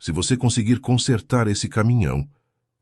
Se você conseguir consertar esse caminhão,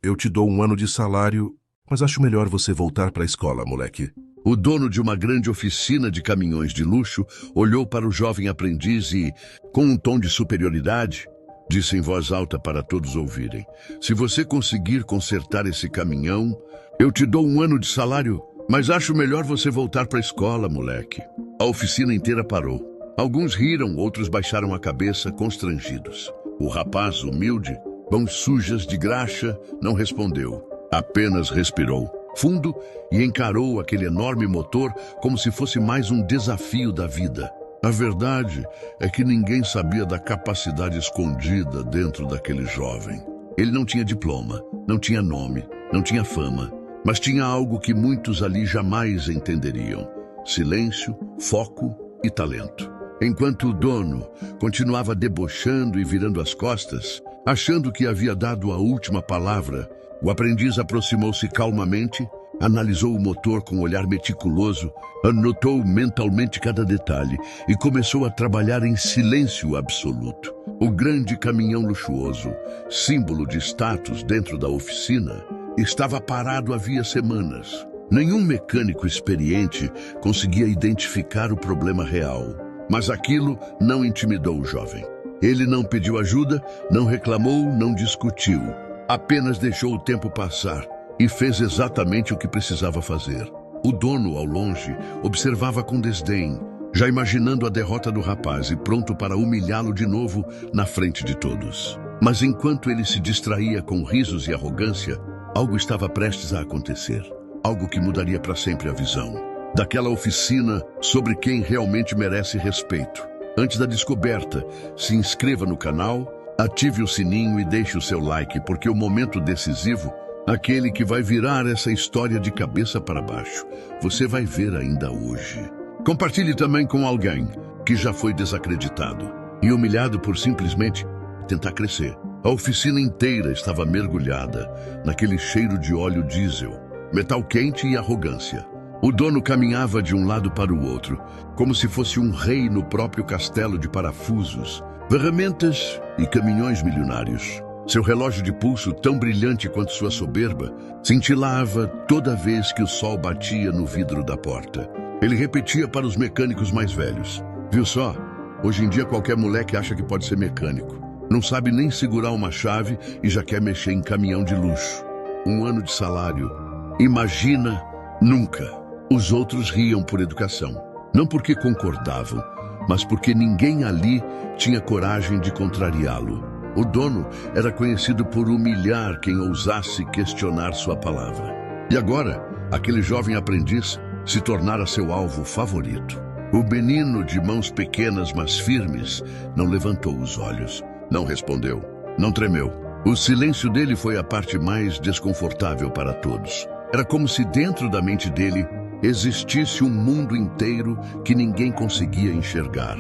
eu te dou 1 ano de salário, mas acho melhor você voltar para a escola, moleque. O dono de uma grande oficina de caminhões de luxo olhou para o jovem aprendiz e, com um tom de superioridade, disse em voz alta para todos ouvirem: se você conseguir consertar esse caminhão, eu te dou 1 ano de salário, mas acho melhor você voltar para a escola, moleque. A oficina inteira parou. Alguns riram, outros baixaram a cabeça, constrangidos. O rapaz, humilde, mãos sujas de graxa, não respondeu. Apenas respirou fundo e encarou aquele enorme motor como se fosse mais um desafio da vida. A verdade é que ninguém sabia da capacidade escondida dentro daquele jovem. Ele não tinha diploma, não tinha nome, não tinha fama, mas tinha algo que muitos ali jamais entenderiam: silêncio, foco e talento. Enquanto o dono continuava debochando e virando as costas, achando que havia dado a última palavra, o aprendiz aproximou-se calmamente, analisou o motor com um olhar meticuloso, anotou mentalmente cada detalhe e começou a trabalhar em silêncio absoluto. O grande caminhão luxuoso, símbolo de status dentro da oficina, estava parado havia semanas. Nenhum mecânico experiente conseguia identificar o problema real. Mas aquilo não intimidou o jovem. Ele não pediu ajuda, não reclamou, não discutiu. Apenas deixou o tempo passar e fez exatamente o que precisava fazer. O dono, ao longe, observava com desdém, já imaginando a derrota do rapaz e pronto para humilhá-lo de novo na frente de todos. Mas enquanto ele se distraía com risos e arrogância, algo estava prestes a acontecer. Algo que mudaria para sempre a visão daquela oficina sobre quem realmente merece respeito. Antes da descoberta, se inscreva no canal, ative o sininho e deixe o seu like, porque o momento decisivo, aquele que vai virar essa história de cabeça para baixo, você vai ver ainda hoje. Compartilhe também com alguém que já foi desacreditado e humilhado por simplesmente tentar crescer. A oficina inteira estava mergulhada naquele cheiro de óleo diesel, metal quente e arrogância. O dono caminhava de um lado para o outro, como se fosse um rei no próprio castelo de parafusos, ferramentas e caminhões milionários. Seu relógio de pulso, tão brilhante quanto sua soberba, cintilava toda vez que o sol batia no vidro da porta. Ele repetia para os mecânicos mais velhos: viu só? Hoje em dia qualquer moleque acha que pode ser mecânico. Não sabe nem segurar uma chave e já quer mexer em caminhão de luxo. 1 ano de salário. Imagina, nunca. Os outros riam por educação. Não porque concordavam, mas porque ninguém ali tinha coragem de contrariá-lo. O dono era conhecido por humilhar quem ousasse questionar sua palavra. E agora, aquele jovem aprendiz se tornara seu alvo favorito. O menino de mãos pequenas, mas firmes, não levantou os olhos, não respondeu, não tremeu. O silêncio dele foi a parte mais desconfortável para todos. Era como se dentro da mente dele existisse um mundo inteiro que ninguém conseguia enxergar.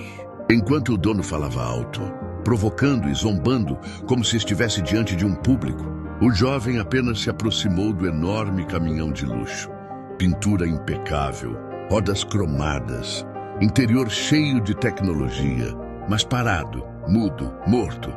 Enquanto o dono falava alto, provocando e zombando como se estivesse diante de um público, o jovem apenas se aproximou do enorme caminhão de luxo. Pintura impecável, rodas cromadas, interior cheio de tecnologia, mas parado, mudo, morto,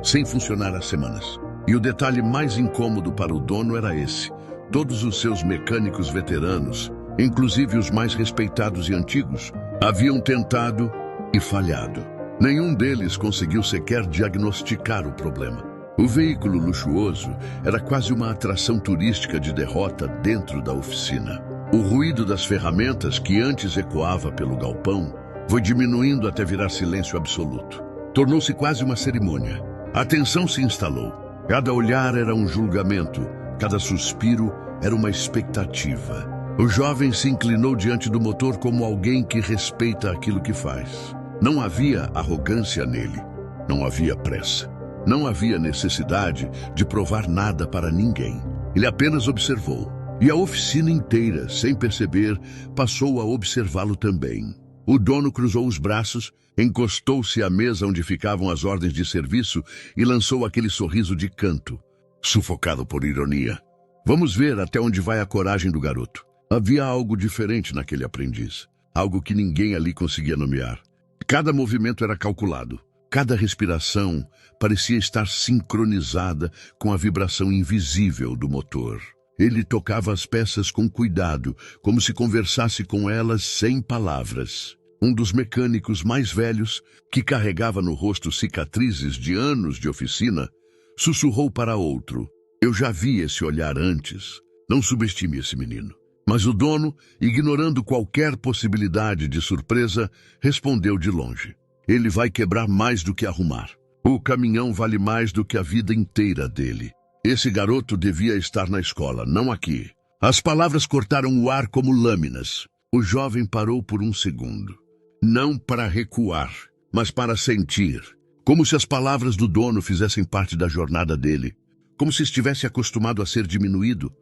sem funcionar há semanas. E o detalhe mais incômodo para o dono era esse: todos os seus mecânicos veteranos, inclusive os mais respeitados e antigos, haviam tentado e falhado. Nenhum deles conseguiu sequer diagnosticar o problema. O veículo luxuoso era quase uma atração turística de derrota dentro da oficina. O ruído das ferramentas, que antes ecoava pelo galpão, foi diminuindo até virar silêncio absoluto. Tornou-se quase uma cerimônia. A tensão se instalou. Cada olhar era um julgamento, cada suspiro era uma expectativa. O jovem se inclinou diante do motor como alguém que respeita aquilo que faz. Não havia arrogância nele, não havia pressa, não havia necessidade de provar nada para ninguém. Ele apenas observou, e a oficina inteira, sem perceber, passou a observá-lo também. O dono cruzou os braços, encostou-se à mesa onde ficavam as ordens de serviço e lançou aquele sorriso de canto, sufocado por ironia. Vamos ver até onde vai a coragem do garoto. Havia algo diferente naquele aprendiz, algo que ninguém ali conseguia nomear. Cada movimento era calculado, Cada respiração parecia estar sincronizada com a vibração invisível do motor. Ele tocava as peças com cuidado, como se conversasse com elas sem palavras. Um dos mecânicos mais velhos, que carregava no rosto cicatrizes de anos de oficina, sussurrou para outro: "Eu já vi esse olhar antes. Não subestime esse menino." Mas o dono, ignorando qualquer possibilidade de surpresa, respondeu de longe: "Ele vai quebrar mais do que arrumar. O caminhão vale mais do que a vida inteira dele. Esse garoto devia estar na escola, não aqui." As palavras cortaram o ar como lâminas. O jovem parou por um segundo. Não para recuar, mas para sentir. Como se as palavras do dono fizessem parte da jornada dele. Como se estivesse acostumado a ser diminuído,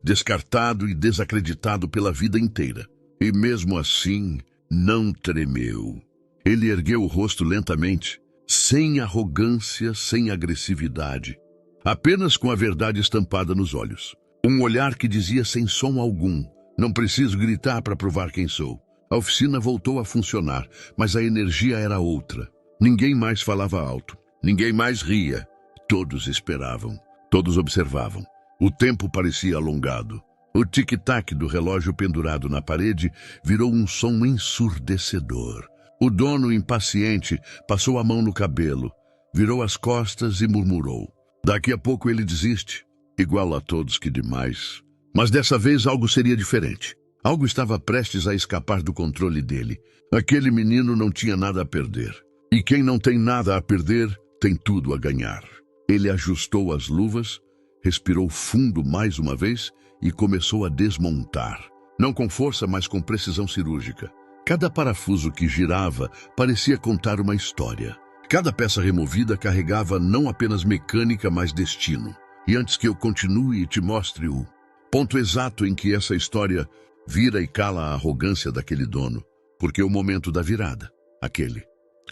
descartado e desacreditado pela vida inteira. E mesmo assim, não tremeu. Ele ergueu o rosto lentamente, sem arrogância, sem agressividade, apenas com a verdade estampada nos olhos. Um olhar que dizia sem som algum: "Não preciso gritar para provar quem sou." A oficina voltou a funcionar, mas a energia era outra. Ninguém mais falava alto, ninguém mais ria. Todos esperavam, todos observavam. O tempo parecia alongado. O tic-tac do relógio pendurado na parede virou um som ensurdecedor. O dono, impaciente, passou a mão no cabelo, virou as costas e murmurou: "Daqui a pouco ele desiste, igual a todos que demais." Mas dessa vez algo seria diferente. Algo estava prestes a escapar do controle dele. Aquele menino não tinha nada a perder. E quem não tem nada a perder, tem tudo a ganhar. Ele ajustou as luvas, respirou fundo mais uma vez e começou a desmontar. Não com força, mas com precisão cirúrgica. Cada parafuso que girava parecia contar uma história. Cada peça removida carregava não apenas mecânica, mas destino. E antes que eu continue e te mostre o ponto exato em que essa história vira e cala a arrogância daquele dono, porque é o momento da virada, aquele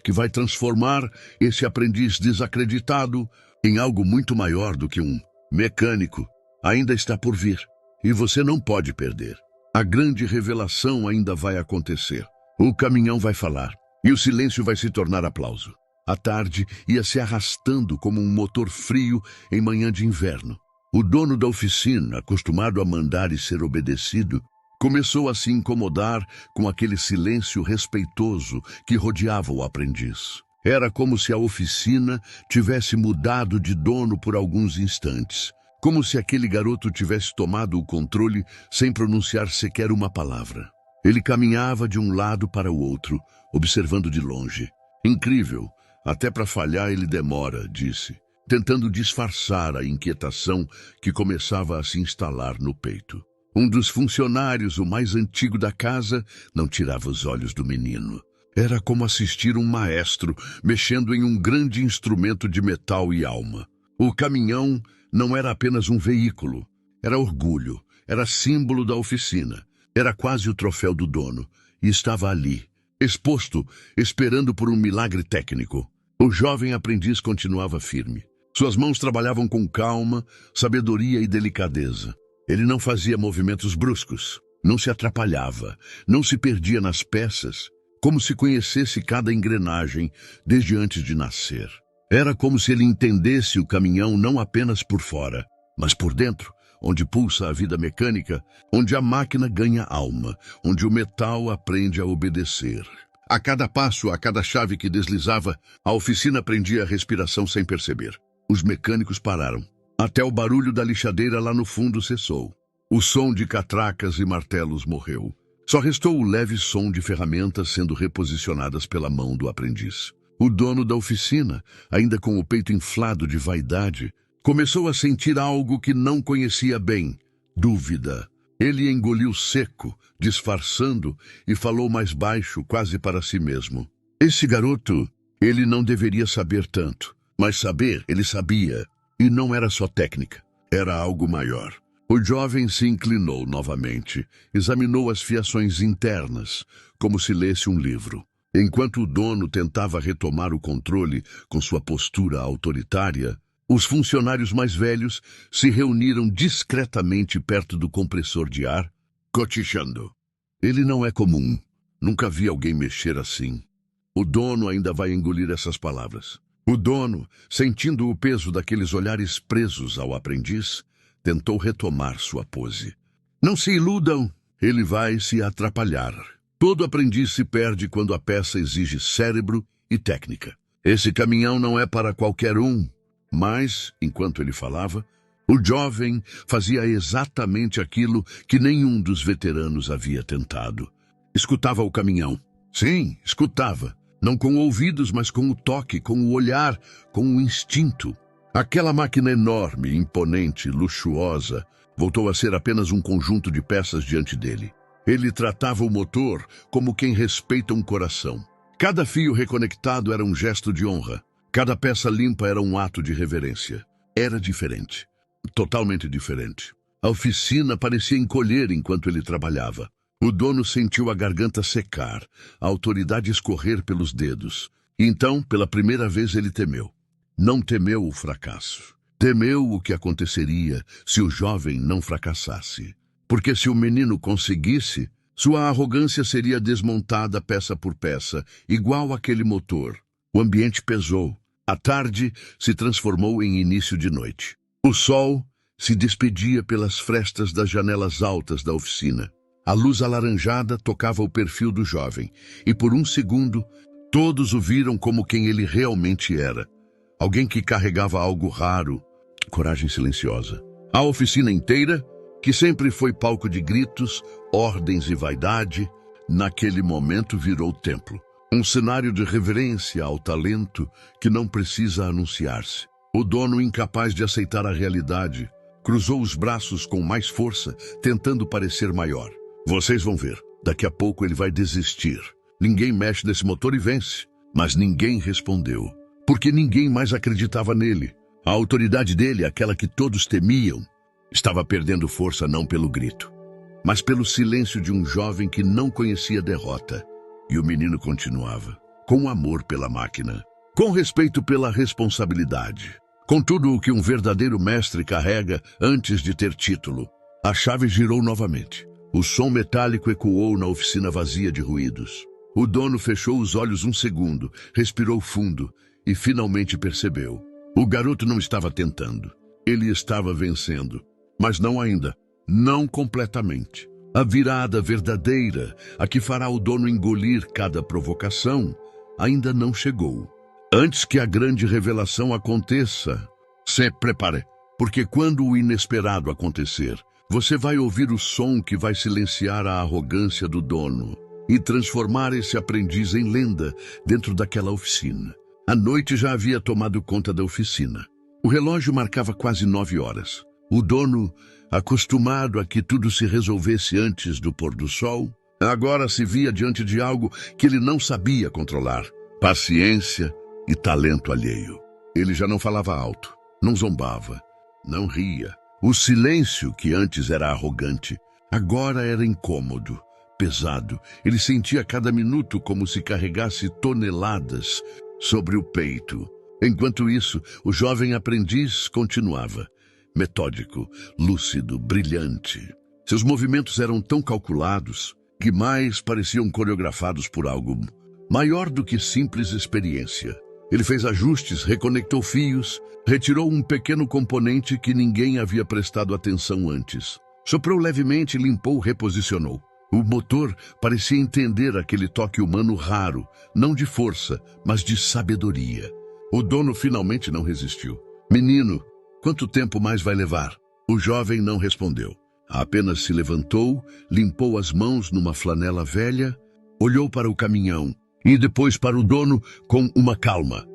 que vai transformar esse aprendiz desacreditado em algo muito maior do que um mecânico, ainda está por vir. E você não pode perder. A grande revelação ainda vai acontecer. O caminhão vai falar, e o silêncio vai se tornar aplauso. A tarde ia se arrastando como um motor frio em manhã de inverno. O dono da oficina, acostumado a mandar e ser obedecido, começou a se incomodar com aquele silêncio respeitoso que rodeava o aprendiz. Era como se a oficina tivesse mudado de dono por alguns instantes. Como se aquele garoto tivesse tomado o controle sem pronunciar sequer uma palavra. Ele caminhava de um lado para o outro, observando de longe. "Incrível, até para falhar ele demora", disse, tentando disfarçar a inquietação que começava a se instalar no peito. Um dos funcionários, o mais antigo da casa, não tirava os olhos do menino. Era como assistir um maestro mexendo em um grande instrumento de metal e alma. O caminhão não era apenas um veículo, era orgulho, era símbolo da oficina, era quase o troféu do dono, e estava ali, exposto, esperando por um milagre técnico. O jovem aprendiz continuava firme. Suas mãos trabalhavam com calma, sabedoria e delicadeza. Ele não fazia movimentos bruscos, não se atrapalhava, não se perdia nas peças, como se conhecesse cada engrenagem desde antes de nascer. Era como se ele entendesse o caminhão não apenas por fora, mas por dentro, onde pulsa a vida mecânica, onde a máquina ganha alma, onde o metal aprende a obedecer. A cada passo, a cada chave que deslizava, a oficina prendia a respiração sem perceber. Os mecânicos pararam. Até o barulho da lixadeira lá no fundo cessou. O som de catracas e martelos morreu. Só restou o leve som de ferramentas sendo reposicionadas pela mão do aprendiz. O dono da oficina, ainda com o peito inflado de vaidade, começou a sentir algo que não conhecia bem: dúvida. Ele engoliu seco, disfarçando, e falou mais baixo, quase para si mesmo. Esse garoto, ele não deveria saber tanto, mas saber, ele sabia. E não era só técnica, era algo maior. O jovem se inclinou novamente, examinou as fiações internas, como se lesse um livro. Enquanto o dono tentava retomar o controle com sua postura autoritária, os funcionários mais velhos se reuniram discretamente perto do compressor de ar, cochichando. Ele não é comum. Nunca vi alguém mexer assim. O dono ainda vai engolir essas palavras. O dono, sentindo o peso daqueles olhares presos ao aprendiz, tentou retomar sua pose. Não se iludam, ele vai se atrapalhar. Todo aprendiz se perde quando a peça exige cérebro e técnica. Esse caminhão não é para qualquer um. Mas, enquanto ele falava, o jovem fazia exatamente aquilo que nenhum dos veteranos havia tentado. Escutava o caminhão. Sim, escutava. Não com ouvidos, mas com o toque, com o olhar, com o instinto. Aquela máquina enorme, imponente, luxuosa, voltou a ser apenas um conjunto de peças diante dele. Ele tratava o motor como quem respeita um coração. Cada fio reconectado era um gesto de honra. Cada peça limpa era um ato de reverência. Era diferente. Totalmente diferente. A oficina parecia encolher enquanto ele trabalhava. O dono sentiu a garganta secar, a autoridade escorrer pelos dedos. E então, pela primeira vez, ele temeu. Não temeu o fracasso. Temeu o que aconteceria se o jovem não fracassasse. Porque se o menino conseguisse, sua arrogância seria desmontada peça por peça, igual aquele motor. O ambiente pesou. A tarde se transformou em início de noite. O sol se despedia pelas frestas das janelas altas da oficina. A luz alaranjada tocava o perfil do jovem, e por um segundo, todos o viram como quem ele realmente era. Alguém que carregava algo raro, coragem silenciosa. A oficina inteira, que sempre foi palco de gritos, ordens e vaidade, naquele momento virou templo. Um cenário de reverência ao talento que não precisa anunciar-se. O dono, incapaz de aceitar a realidade, cruzou os braços com mais força, tentando parecer maior. Vocês vão ver. Daqui a pouco ele vai desistir. Ninguém mexe nesse motor e vence. Mas ninguém respondeu. Porque ninguém mais acreditava nele. A autoridade dele, aquela que todos temiam, estava perdendo força não pelo grito, mas pelo silêncio de um jovem que não conhecia derrota. E o menino continuava, com amor pela máquina, com respeito pela responsabilidade, com tudo o que um verdadeiro mestre carrega antes de ter título. A chave girou novamente. O som metálico ecoou na oficina vazia de ruídos. O dono fechou os olhos um segundo, respirou fundo e finalmente percebeu. O garoto não estava tentando. Ele estava vencendo. Mas não ainda. Não completamente. A virada verdadeira, a que fará o dono engolir cada provocação, ainda não chegou. Antes que a grande revelação aconteça, se prepare, porque quando o inesperado acontecer, você vai ouvir o som que vai silenciar a arrogância do dono e transformar esse aprendiz em lenda dentro daquela oficina. A noite já havia tomado conta da oficina. O relógio marcava quase 9 horas. O dono, acostumado a que tudo se resolvesse antes do pôr do sol, agora se via diante de algo que ele não sabia controlar. Paciência e talento alheio. Ele já não falava alto, não zombava, não ria. O silêncio, que antes era arrogante, agora era incômodo, pesado. Ele sentia cada minuto como se carregasse toneladas sobre o peito. Enquanto isso, o jovem aprendiz continuava, metódico, lúcido, brilhante. Seus movimentos eram tão calculados que mais pareciam coreografados por algo maior do que simples experiência. Ele fez ajustes, reconectou fios, retirou um pequeno componente que ninguém havia prestado atenção antes. Soprou levemente, limpou, reposicionou. O motor parecia entender aquele toque humano raro, não de força, mas de sabedoria. O dono finalmente não resistiu. Menino, quanto tempo mais vai levar? O jovem não respondeu. Apenas se levantou, limpou as mãos numa flanela velha, olhou para o caminhão e depois para o dono com uma calma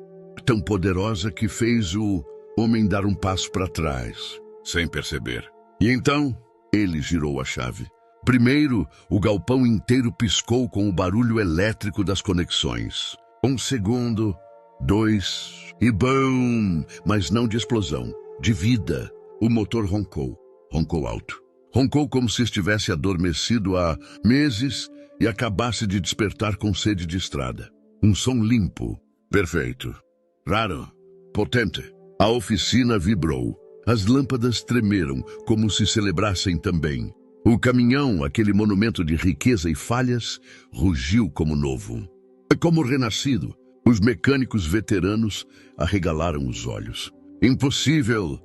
tão poderosa que fez o homem dar um passo para trás, sem perceber. E então, ele girou a chave. Primeiro, o galpão inteiro piscou com o barulho elétrico das conexões. 1 segundo, 2, e BUM! Mas não de explosão, de vida. O motor roncou. Roncou alto. Roncou como se estivesse adormecido há meses e acabasse de despertar com sede de estrada. Um som limpo, perfeito, raro, potente. A oficina vibrou. As lâmpadas tremeram, como se celebrassem também. O caminhão, aquele monumento de riqueza e falhas, rugiu como novo. Como renascido, os mecânicos veteranos arregalaram os olhos. Impossível,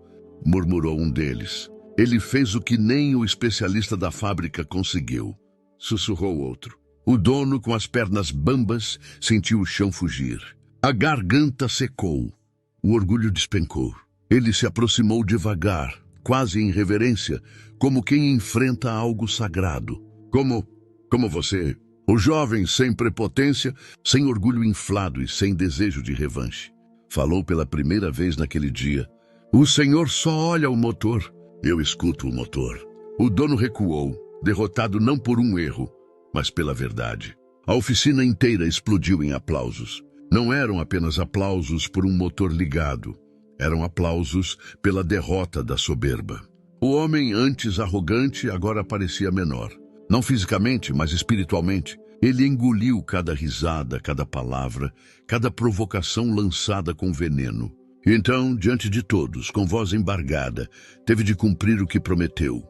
murmurou um deles. Ele fez o que nem o especialista da fábrica conseguiu, sussurrou outro. O dono, com as pernas bambas, sentiu o chão fugir. A garganta secou. O orgulho despencou. Ele se aproximou devagar, quase em reverência, como quem enfrenta algo sagrado. Como você? O jovem sem prepotência, sem orgulho inflado e sem desejo de revanche. Falou pela primeira vez naquele dia. O senhor só olha o motor. Eu escuto o motor. O dono recuou, derrotado não por um erro, mas pela verdade. A oficina inteira explodiu em aplausos. Não eram apenas aplausos por um motor ligado. Eram aplausos pela derrota da soberba. O homem antes arrogante agora parecia menor. Não fisicamente, mas espiritualmente. Ele engoliu cada risada, cada palavra, cada provocação lançada com veneno. E então, diante de todos, com voz embargada, teve de cumprir o que prometeu.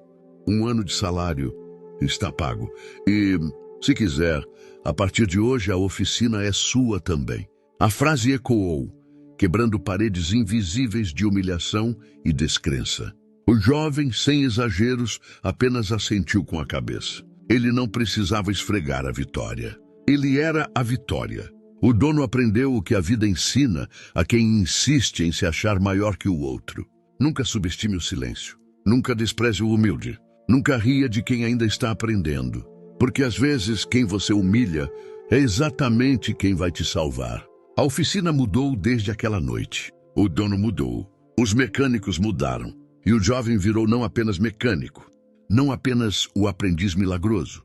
1 ano de salário está pago. E, se quiser, a partir de hoje a oficina é sua também. A frase ecoou, quebrando paredes invisíveis de humilhação e descrença. O jovem, sem exageros, apenas assentiu com a cabeça. Ele não precisava esfregar a vitória. Ele era a vitória. O dono aprendeu o que a vida ensina a quem insiste em se achar maior que o outro. Nunca subestime o silêncio. Nunca despreze o humilde. Nunca ria de quem ainda está aprendendo. Porque às vezes quem você humilha é exatamente quem vai te salvar. A oficina mudou desde aquela noite. O dono mudou. Os mecânicos mudaram. E o jovem virou não apenas mecânico, não apenas o aprendiz milagroso,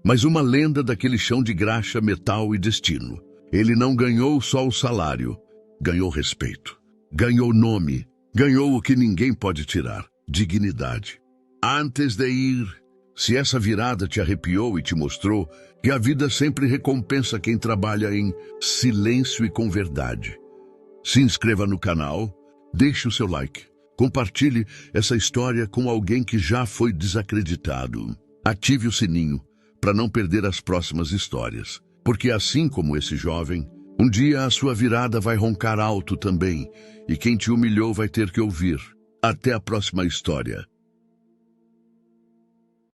mas uma lenda daquele chão de graxa, metal e destino. Ele não ganhou só o salário, ganhou respeito, ganhou nome, ganhou o que ninguém pode tirar, dignidade. Antes de ir, se essa virada te arrepiou e te mostrou que a vida sempre recompensa quem trabalha em silêncio e com verdade, se inscreva no canal, deixe o seu like. Compartilhe essa história com alguém que já foi desacreditado. Ative o sininho para não perder as próximas histórias. Porque assim como esse jovem, um dia a sua virada vai roncar alto também. E quem te humilhou vai ter que ouvir. Até a próxima história.